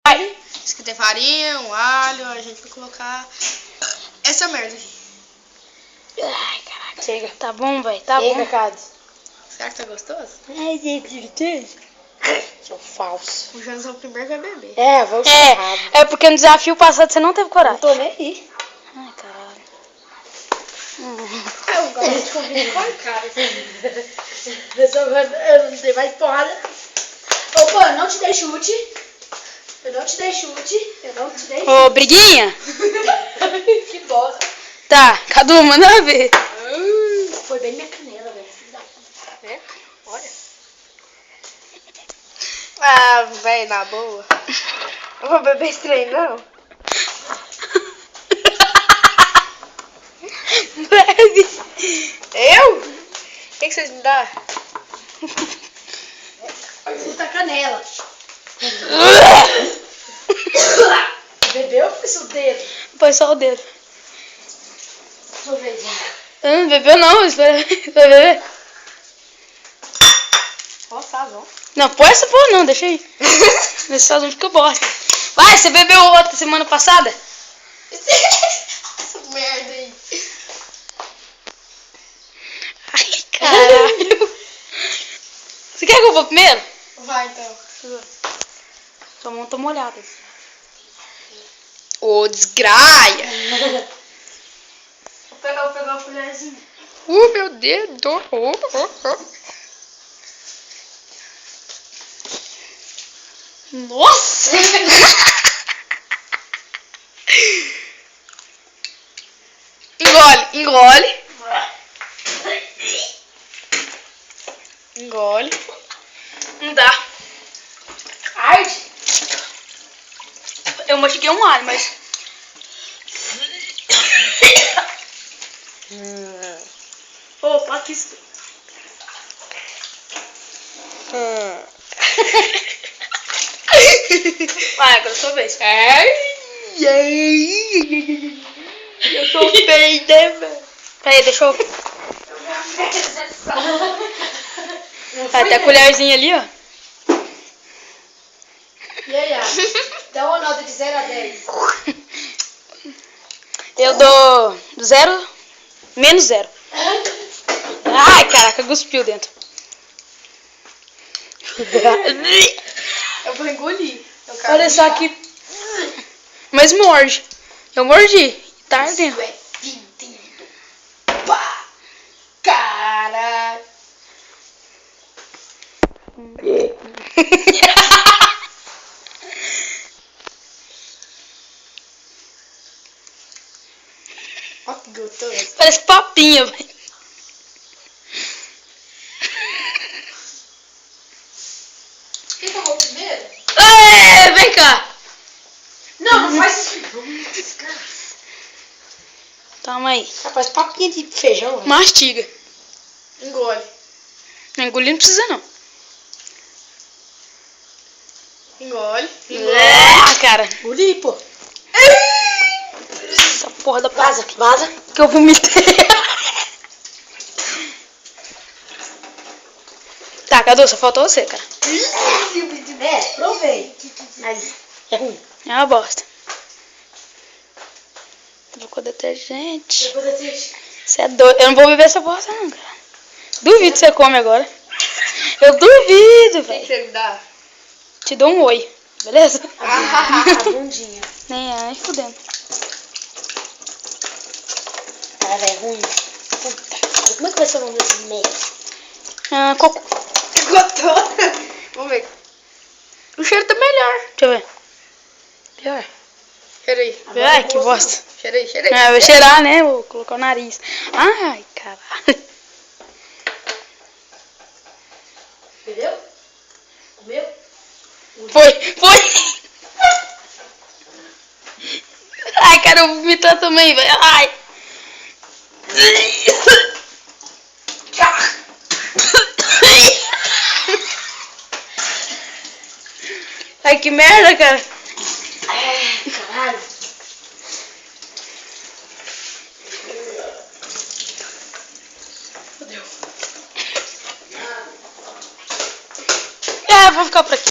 Aí, isso aqui tem farinha, um alho, a gente vai colocar essa merda aqui. Ai, caraca. Chega. Tá bom, velho. Tá bom. Cacado. Será que tá gostoso? Ai, gente. Seu falso. O Jonas é o primeiro que vai beber. É, vou errado. É porque no desafio passado você não teve coragem. Não tô nem aí. Ai, caralho. Eu gosto de comer com a cara. Eu não sei mais porrada. Opa, eu não te dei chute. Eu não te dei chute. Eu não te dei chute. Ô, briguinha? Que bosta. Tá, Cadu, manda ver. Foi bem minha canela, velho. É? Olha. Ah, velho, na boa. Eu vou beber esse trem, não. Bebe. Eu? O que vocês me dão? Puta canela. Bebeu ou foi seu dedo? Põe só o dedo. Deixa eu ver. Não bebeu não, vai beber. Ó, sazão. Não, põe essa porra não, deixa aí. Esse sazão fica bosta. Vai, você bebeu outra semana passada? Essa merda aí. Ai, caralho. Você quer que eu vou primeiro? Vai, então. Sua mão tá molhada. Ô, desgraia. Vou pegar a colherzinha. Meu dedo. Nossa! Engole, engole. Engole. Não dá. Arde. Eu mastiguei um alho, mas... Ô, passa isso. Vai, agora é sua vez. Eu sou feio, né, velho? Peraí, deixa eu... Vai, tem a colherzinha ali, ó. E aí, dá uma nota de 0 a 10. Eu dou 0, menos 0. Ai, caraca, cuspiu dentro. Eu vou engolir. Eu quero Olha só deixar. que... Mas morde. Eu mordi. Tá ardendo. Isso é fedido. Pá! Caralho. Ó que gostoso. Parece papinha, velho. Quem tomou primeiro? Vem cá. Não, não faz isso. Toma aí. Rapaz, papinha de feijão. Velho. Mastiga. Engole. Não engolir não precisa, não. Engole. Cara. Engoli, pô. Essa porra da Vaza, vaza. que eu vomitei. Tá, Cadu, só faltou você, cara. É, provei. Mas é ruim. É uma bosta. Colocou detergente. Depois eu te... Você é doido. Eu não vou beber essa bosta, não, cara. Duvido que você come agora. Eu duvido, O que velho. você me dá? Te dou um oi, beleza? A bundinha. Nem ai, fudendo. Cara, velho, é ruim. Puta. Como é que vai ser o nome desse mês? Cocô. Gostoso. Vamos ver. O cheiro tá melhor. Deixa eu ver. Pior. Cheira aí. Ai, que bosta. Cheira aí, cheira aí. Ah, eu vou cheirar, né? Vou colocar o nariz. Ai, caralho. Entendeu? Comeu? Foi. Ai, cara, eu vou vomitar também, velho. Ai. Ai, que merda, cara. Ai, caralho. Fodeu. vou ficar por aqui.